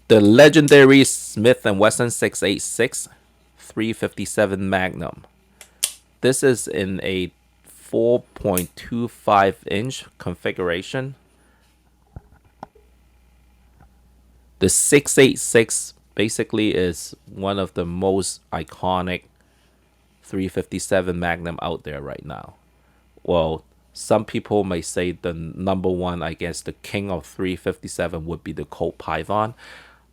The legendary Smith & Wesson 686 357 Magnum. This is in a 4.25-inch configuration. The 686 basically is one of the most iconic 357 Magnum out there right now. Well, some people may say the number one, I guess the king of 357 would be the Colt Python.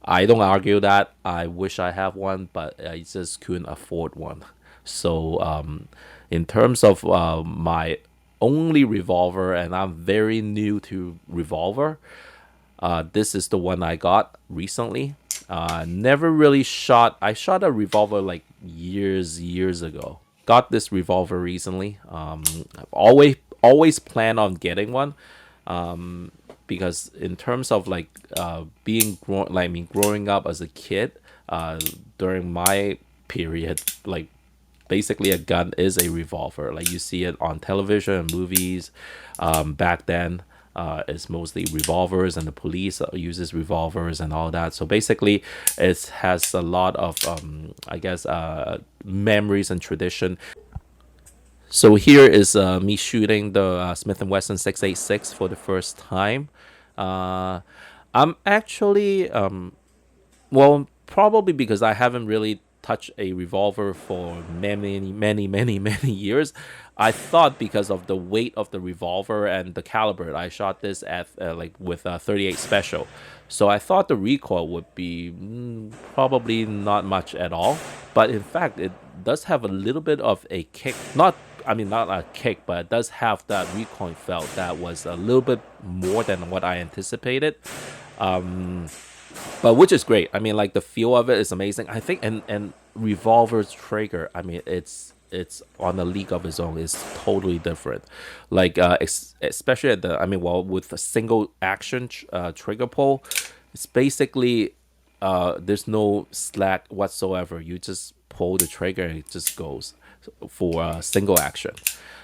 I don't argue that. I wish I have one, but I just couldn't afford one. So in terms of my only revolver, and I'm very new to revolver, this is the one I got recently. Never really shot. I shot a revolver like years ago. Got this revolver recently. I've always planned on getting one. Because in terms of like growing up as a kid, during my period, like basically a gun is a revolver. Like you see it on television and movies. Back then, it's mostly revolvers, and the police uses revolvers and all that. So basically, it has a lot of memories and tradition. So here is me shooting the Smith & Wesson 686 for the first time. I'm actually, well, probably because I haven't really touched a revolver for many years. I thought because of the weight of the revolver and the caliber, I shot this at with a 38 special. So I thought the recoil would be probably not much at all. But in fact, it does have a little bit of a kick. Not a kick, but it does have that recoil felt that was a little bit more than what I anticipated. But which is great. I mean, like the feel of it is amazing. I think and revolver's trigger, I mean, it's on a league of its own. It's totally different. Like especially at with a single action trigger pull, it's basically there's no slack whatsoever. You just pull the trigger and it just goes for single action.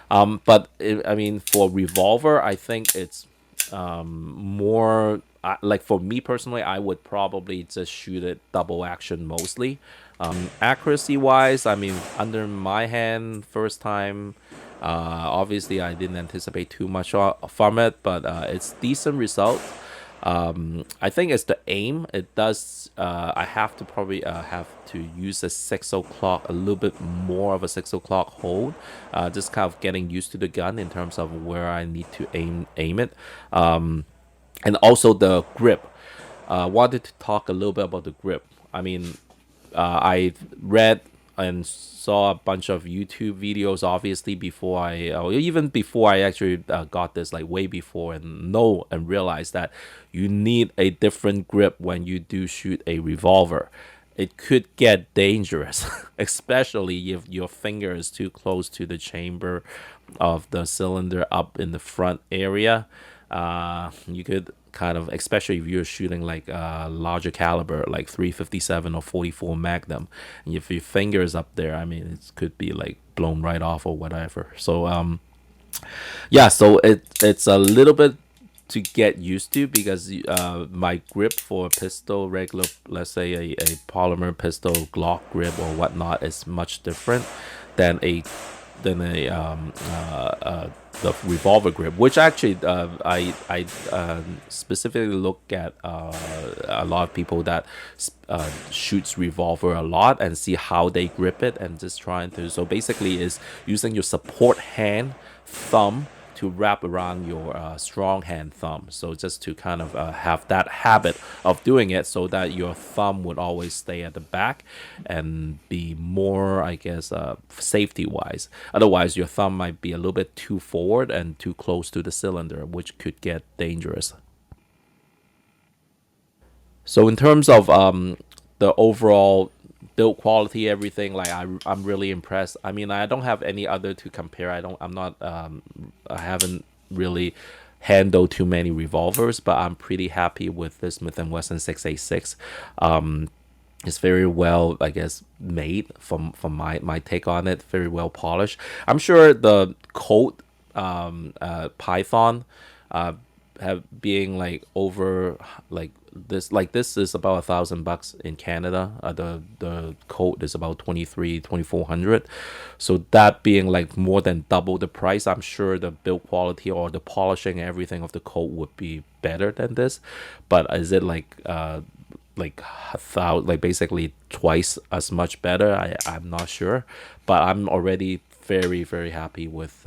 But for revolver, I think it's more like for me personally, I would probably just shoot it double action mostly. Accuracy wise, under my hand first time, obviously I didn't anticipate too much from it, but it's decent result. I think it's the aim. It does. I have to probably have to use a 6 o'clock, a little bit more of a 6 o'clock hold. Just kind of getting used to the gun in terms of where I need to aim it. And also the grip. Wanted to talk a little bit about the grip. I read and saw a bunch of YouTube videos, obviously, even before I actually got this, like way before, and realized that you need a different grip when you do shoot a revolver. It could get dangerous, especially if your finger is too close to the chamber of the cylinder up in the front area. You could kind of, especially if you're shooting like a larger caliber, like 357 or 44 Magnum, and if your finger is up there, it could be like blown right off or whatever. So so it's a little bit to get used to, because my grip for a pistol, regular, let's say a polymer pistol Glock grip or whatnot, is much different than the revolver grip, which actually I specifically look at a lot of people that shoots revolver a lot and see how they grip it, and just trying to, so basically is using your support hand thumb to wrap around your strong hand thumb. So just to kind of have that habit of doing it, so that your thumb would always stay at the back and be more, I guess, safety wise. Otherwise, your thumb might be a little bit too forward and too close to the cylinder, which could get dangerous. So in terms of the overall build quality, everything, like I'm really impressed. I don't have any other to compare. I haven't really handled too many revolvers, but I'm pretty happy with this Smith & Wesson 686. It's very well, I guess, made from my take on it. Very well polished. I'm sure the Colt Python have being like over this is about $1,000 in Canada. The Colt is about 2400. So that being like more than double the price, I'm sure the build quality or the polishing and everything of the Colt would be better than this. But is it like basically twice as much better? I'm not sure, but I'm already very very happy with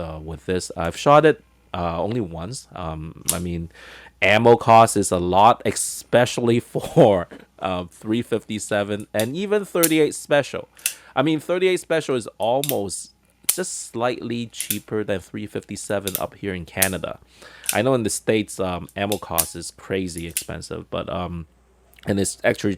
this. I've shot it only once. I mean, ammo cost is a lot, especially for 357 and even 38 special. I mean, 38 special is almost just slightly cheaper than 357 up here in Canada. I know in the States, ammo cost is crazy expensive, but and it's actually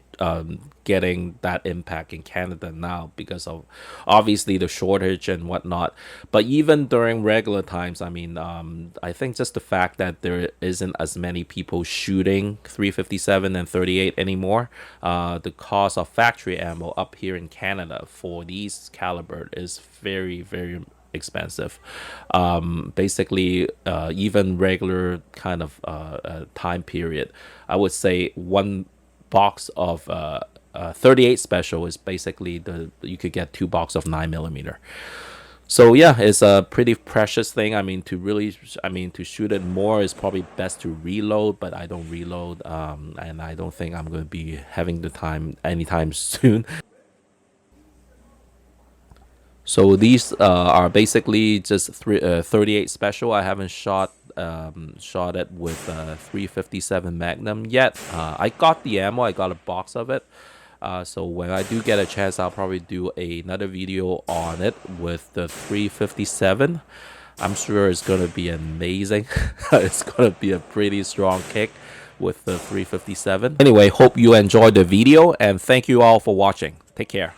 getting that impact in Canada now because of obviously the shortage and whatnot. But even during regular times, I mean, I think just the fact that there isn't as many people shooting 357 and 38 anymore, the cost of factory ammo up here in Canada for these caliber is very, very expensive. Basically, even regular kind of time period, I would say one box of 38 special is basically you could get 2 box of 9mm. So yeah, it's a pretty precious thing. I mean, to shoot it more is probably best to reload, but I don't reload, and I don't think I'm going to be having the time anytime soon. So these are basically just 38 special. I haven't shot it with 357 Magnum yet. I got the ammo. I got a box of it. So when I do get a chance, I'll probably do another video on it with the 357. I'm sure it's gonna be amazing. It's gonna be a pretty strong kick with the 357. Anyway, hope you enjoyed the video and thank you all for watching. Take care.